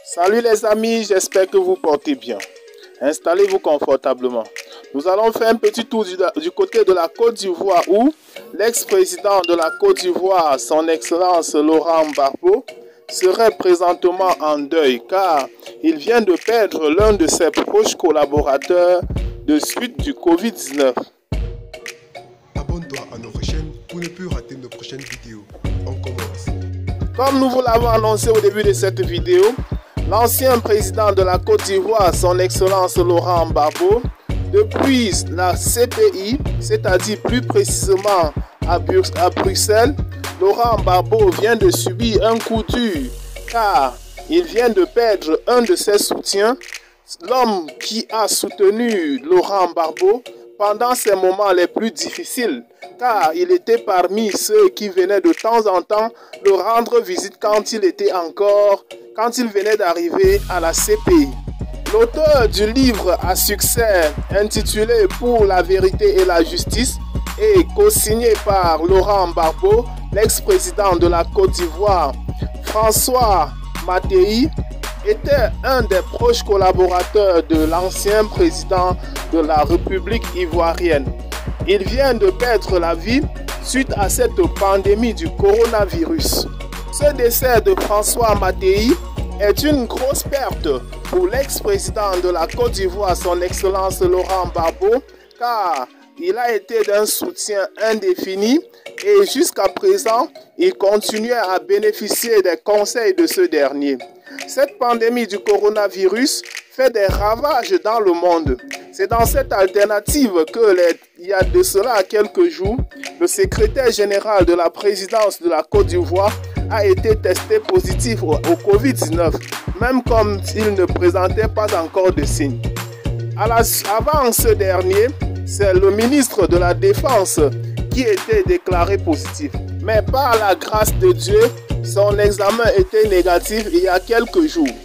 Salut les amis, j'espère que vous portez bien. Installez-vous confortablement. Nous allons faire un petit tour du côté de la Côte d'Ivoire où l'ex-président de la Côte d'Ivoire, son Excellence Laurent Gbagbo, serait présentement en deuil car il vient de perdre l'un de ses proches collaborateurs de suite du Covid-19. Abonne-toi à notre chaîne pour ne plus rater nos prochaines vidéos. On commence. Comme nous vous l'avons annoncé au début de cette vidéo, l'ancien président de la Côte d'Ivoire, son Excellence Laurent Gbagbo, depuis la CPI, c'est-à-dire plus précisément à Bruxelles, Laurent Gbagbo vient de subir un coup dur car il vient de perdre un de ses soutiens, l'homme qui a soutenu Laurent Gbagbo pendant ces moments les plus difficiles, car il était parmi ceux qui venaient de temps en temps le rendre visite quand il venait d'arriver à la CPI. L'auteur du livre à succès intitulé Pour la vérité et la justice et co-signé par Laurent Gbagbo, l'ex-président de la Côte d'Ivoire, François Mattei, était un des proches collaborateurs de l'ancien président de la République ivoirienne. Il vient de perdre la vie suite à cette pandémie du coronavirus. Ce décès de François Mattei est une grosse perte pour l'ex-président de la Côte d'Ivoire, son Excellence Laurent Gbagbo, car il a été d'un soutien indéfini et jusqu'à présent, il continuait à bénéficier des conseils de ce dernier. Cette pandémie du coronavirus fait des ravages dans le monde. C'est dans cette alternative il y a de cela quelques jours, le secrétaire général de la présidence de la Côte d'Ivoire a été testé positif au Covid-19, même comme il ne présentait pas encore de signes. Avant ce dernier, c'est le ministre de la Défense qui était déclaré positif. Mais par la grâce de Dieu, son examen était négatif il y a quelques jours.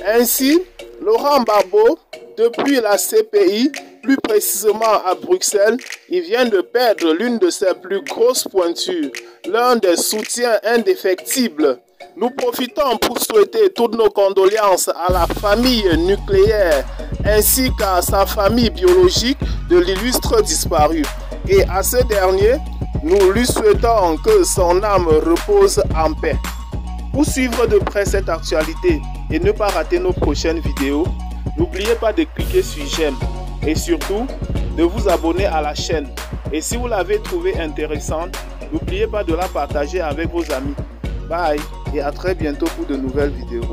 Ainsi, Laurent Gbagbo, depuis la CPI, plus précisément à Bruxelles, il vient de perdre l'une de ses plus grosses pointures, l'un des soutiens indéfectibles. Nous profitons pour souhaiter toutes nos condoléances à la famille nucléaire ainsi qu'à sa famille biologique de l'illustre disparu. Et à ce dernier, nous lui souhaitons que son âme repose en paix. Pour suivre de près cette actualité et ne pas rater nos prochaines vidéos, n'oubliez pas de cliquer sur j'aime et surtout de vous abonner à la chaîne. Et si vous l'avez trouvée intéressante, n'oubliez pas de la partager avec vos amis. Bye et à très bientôt pour de nouvelles vidéos.